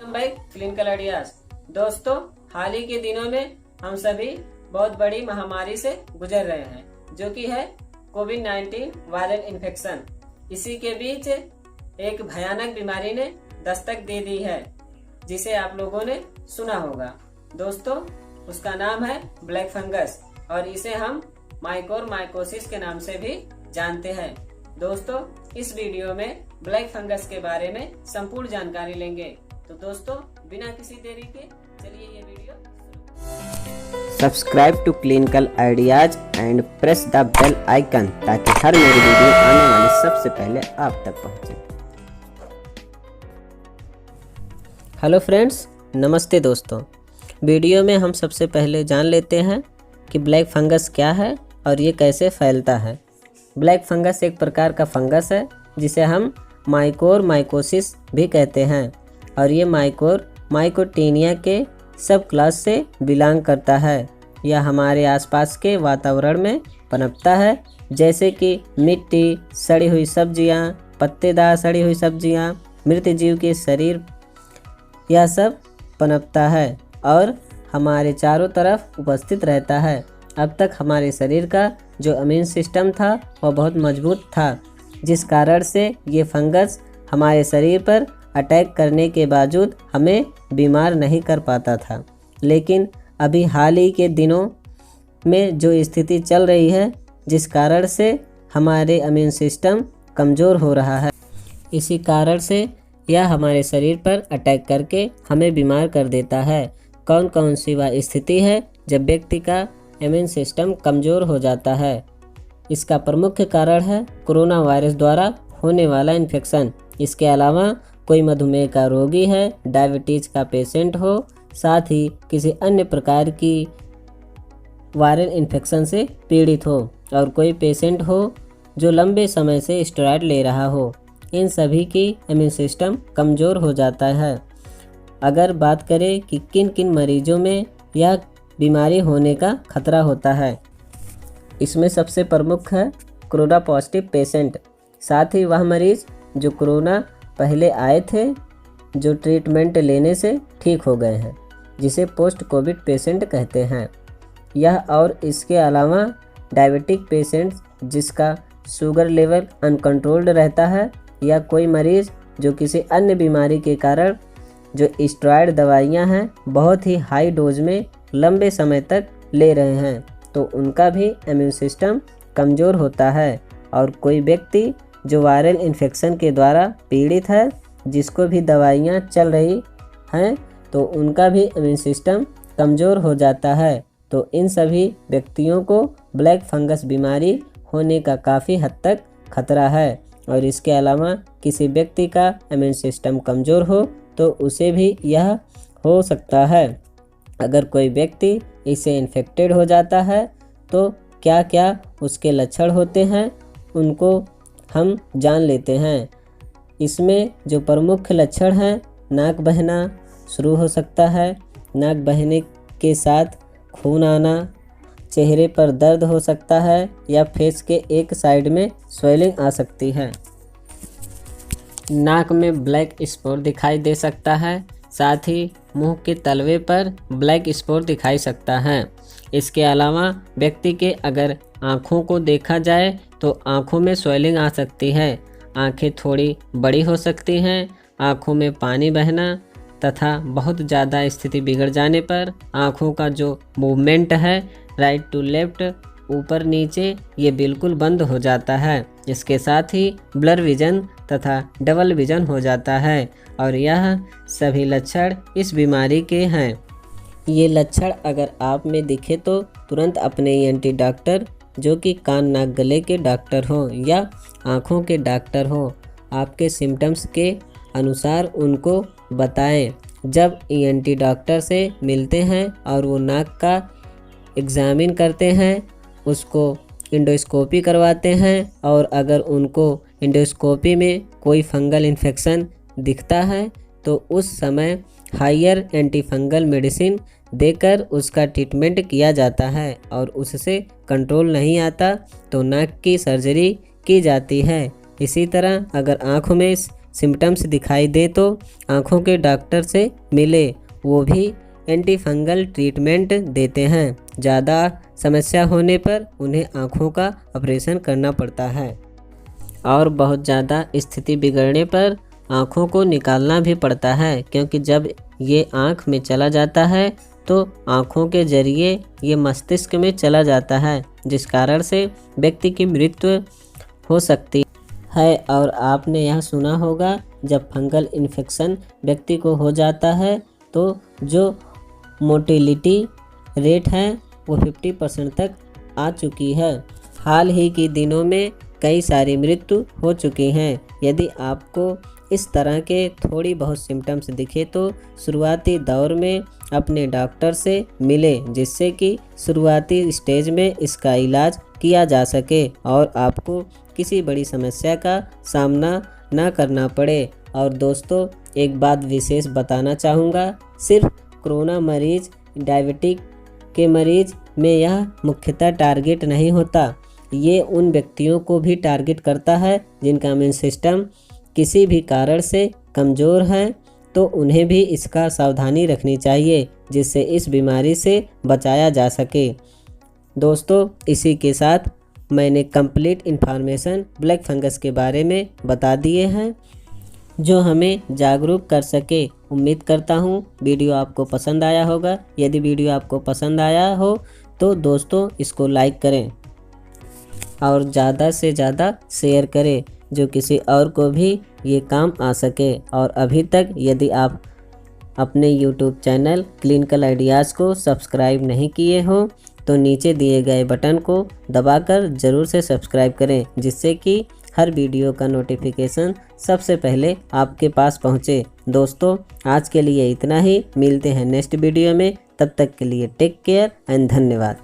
Welcome back clinical ideas. दोस्तों, हाल ही के दिनों में हम सभी बहुत बड़ी महामारी से गुजर रहे हैं, जो कि है कोविड-19 वायरल इन्फेक्शन। इसी के बीच एक भयानक बीमारी ने दस्तक दे दी है, जिसे आप लोगों ने सुना होगा। दोस्तों, उसका नाम है ब्लैक फंगस और इसे हम माइकोरमाइकोसिस के नाम से भी जानते हैं। दोस्तों, इस वीडियो में ब्लैक फंगस के बारे में संपूर्ण जानकारी लेंगे। तो दोस्तों, बिना किसी देरी के चलिए ये video subscribe to clinical ideas and press the bell icon ताकि हर मेरी वीडियो आने वाली सबसे पहले आप तक पहुंचे। हेलो फ्रेंड्स, नमस्ते दोस्तों। वीडियो में हम सबसे पहले जान लेते हैं कि ब्लैक फंगस क्या है और ये कैसे फैलता है। ब्लैक फंगस एक प्रकार का फंगस है जिसे हम माइकोरमाइकोसिस भी कहते हैं और ये माइकोटीनिया के सब क्लास से बिलोंग करता है। यह हमारे आसपास के वातावरण में पनपता है, जैसे कि मिट्टी, सड़ी हुई सब्जियां, पत्तेदार सड़ी हुई सब्जियां, मृत जीव के शरीर, यह सब पनपता है और हमारे चारों तरफ उपस्थित रहता है। अब तक हमारे शरीर का जो इम्यून सिस्टम था वह बहुत मजबूत था, जिस कारण से ये फंगस हमारे शरीर पर अटैक करने के बावजूद हमें बीमार नहीं कर पाता था। लेकिन अभी हाल ही के दिनों में जो स्थिति चल रही है, जिस कारण से हमारे इम्यून सिस्टम कमज़ोर हो रहा है, इसी कारण से यह हमारे शरीर पर अटैक करके हमें बीमार कर देता है। कौन कौन सी वह स्थिति है जब व्यक्ति का इम्यून सिस्टम कमज़ोर हो जाता है? इसका प्रमुख कारण है कोरोना वायरस द्वारा होने वाला इन्फेक्शन। इसके अलावा कोई मधुमेह का रोगी है, डायबिटीज़ का पेशेंट हो, साथ ही किसी अन्य प्रकार की वायरल इन्फेक्शन से पीड़ित हो और कोई पेशेंट हो जो लंबे समय से स्टेरॉइड ले रहा हो, इन सभी की इम्यून सिस्टम कमज़ोर हो जाता है। अगर बात करें कि किन किन मरीजों में यह बीमारी होने का खतरा होता है, इसमें सबसे प्रमुख है कोरोना पॉजिटिव पेशेंट, साथ ही वह मरीज जो कोरोना पहले आए थे, जो ट्रीटमेंट लेने से ठीक हो गए हैं, जिसे पोस्ट कोविड पेशेंट कहते हैं। यह और इसके अलावा डायबिटिक पेशेंट जिसका शुगर लेवल अनकंट्रोल्ड रहता है, या कोई मरीज़ जो किसी अन्य बीमारी के कारण जो स्टेरॉइड दवाइयां हैं बहुत ही हाई डोज में लंबे समय तक ले रहे हैं, तो उनका भी इम्यून सिस्टम कमज़ोर होता है। और कोई व्यक्ति जो वायरल इन्फेक्शन के द्वारा पीड़ित है, जिसको भी दवाइयाँ चल रही हैं, तो उनका भी इम्यून सिस्टम कमज़ोर हो जाता है। तो इन सभी व्यक्तियों को ब्लैक फंगस बीमारी होने का काफ़ी हद तक खतरा है। और इसके अलावा किसी व्यक्ति का इम्यून सिस्टम कमज़ोर हो तो उसे भी यह हो सकता है। अगर कोई व्यक्ति इससे इन्फेक्टेड हो जाता है तो क्या क्या उसके लक्षण होते हैं, उनको हम जान लेते हैं। इसमें जो प्रमुख लक्षण हैं, नाक बहना शुरू हो सकता है, नाक बहने के साथ खून आना, चेहरे पर दर्द हो सकता है या फेस के एक साइड में स्वेलिंग आ सकती है, नाक में ब्लैक स्पॉट दिखाई दे सकता है, साथ ही मुंह के तलवे पर ब्लैक स्पॉट दिखाई सकता है। इसके अलावा व्यक्ति के अगर आँखों को देखा जाए तो आँखों में स्वेलिंग आ सकती है, आँखें थोड़ी बड़ी हो सकती हैं, आँखों में पानी बहना तथा बहुत ज़्यादा स्थिति बिगड़ जाने पर आँखों का जो मूवमेंट है राइट टू लेफ्ट, ऊपर नीचे, ये बिल्कुल बंद हो जाता है। इसके साथ ही ब्लर विजन तथा डबल विजन हो जाता है और यह सभी लक्षण इस बीमारी के हैं। ये लक्षण अगर आप में दिखे तो तुरंत अपने ENT डॉक्टर, जो कि कान नाक गले के डॉक्टर हो या आँखों के डॉक्टर हो, आपके सिम्टम्स के अनुसार उनको बताएं। जब ENT डॉक्टर से मिलते हैं और वो नाक का एग्ज़ामिन करते हैं, उसको इंडोस्कोपी करवाते हैं और अगर उनको इंडोस्कोपी में कोई फंगल इन्फेक्शन दिखता है तो उस समय हायर एंटी फंगल मेडिसिन देकर उसका ट्रीटमेंट किया जाता है और उससे कंट्रोल नहीं आता तो नाक की सर्जरी की जाती है। इसी तरह अगर आँखों में सिम्टम्स दिखाई दे तो आँखों के डॉक्टर से मिले, वो भी एंटी फंगल ट्रीटमेंट देते हैं। ज़्यादा समस्या होने पर उन्हें आँखों का ऑपरेशन करना पड़ता है और बहुत ज़्यादा स्थिति बिगड़ने पर आँखों को निकालना भी पड़ता है, क्योंकि जब ये आँख में चला जाता है तो आँखों के जरिए ये मस्तिष्क में चला जाता है, जिस कारण से व्यक्ति की मृत्यु हो सकती है। और आपने यह सुना होगा, जब फंगल इन्फेक्शन व्यक्ति को हो जाता है तो जो मोर्टेलिटी रेट है वो 50% तक आ चुकी है। हाल ही के दिनों में कई सारी मृत्यु हो चुकी हैं। यदि आपको इस तरह के थोड़ी बहुत सिम्टम्स दिखे तो शुरुआती दौर में अपने डॉक्टर से मिले, जिससे कि शुरुआती स्टेज में इसका इलाज किया जा सके और आपको किसी बड़ी समस्या का सामना ना करना पड़े। और दोस्तों, एक बात विशेष बताना चाहूँगा, सिर्फ कोरोना मरीज, डायबिटिक के मरीज में यह मुख्यतः टारगेट नहीं होता, ये उन व्यक्तियों को भी टारगेट करता है जिनका इम्यून सिस्टम किसी भी कारण से कमज़ोर है, तो उन्हें भी इसका सावधानी रखनी चाहिए, जिससे इस बीमारी से बचाया जा सके। दोस्तों, इसी के साथ मैंने कंप्लीट इन्फॉर्मेशन ब्लैक फंगस के बारे में बता दिए हैं, जो हमें जागरूक कर सके। उम्मीद करता हूँ वीडियो आपको पसंद आया होगा। यदि वीडियो आपको पसंद आया हो तो दोस्तों इसको लाइक करें और ज़्यादा से ज़्यादा शेयर करें, जो किसी और को भी ये काम आ सके। और अभी तक यदि आप अपने YouTube चैनल क्लिनिकल आइडियाज़ को सब्सक्राइब नहीं किए हो तो नीचे दिए गए बटन को दबाकर ज़रूर से सब्सक्राइब करें, जिससे कि हर वीडियो का नोटिफिकेशन सबसे पहले आपके पास पहुंचे। दोस्तों, आज के लिए इतना ही। मिलते हैं नेक्स्ट वीडियो में, तब तक के लिए टेक केयर एंड धन्यवाद।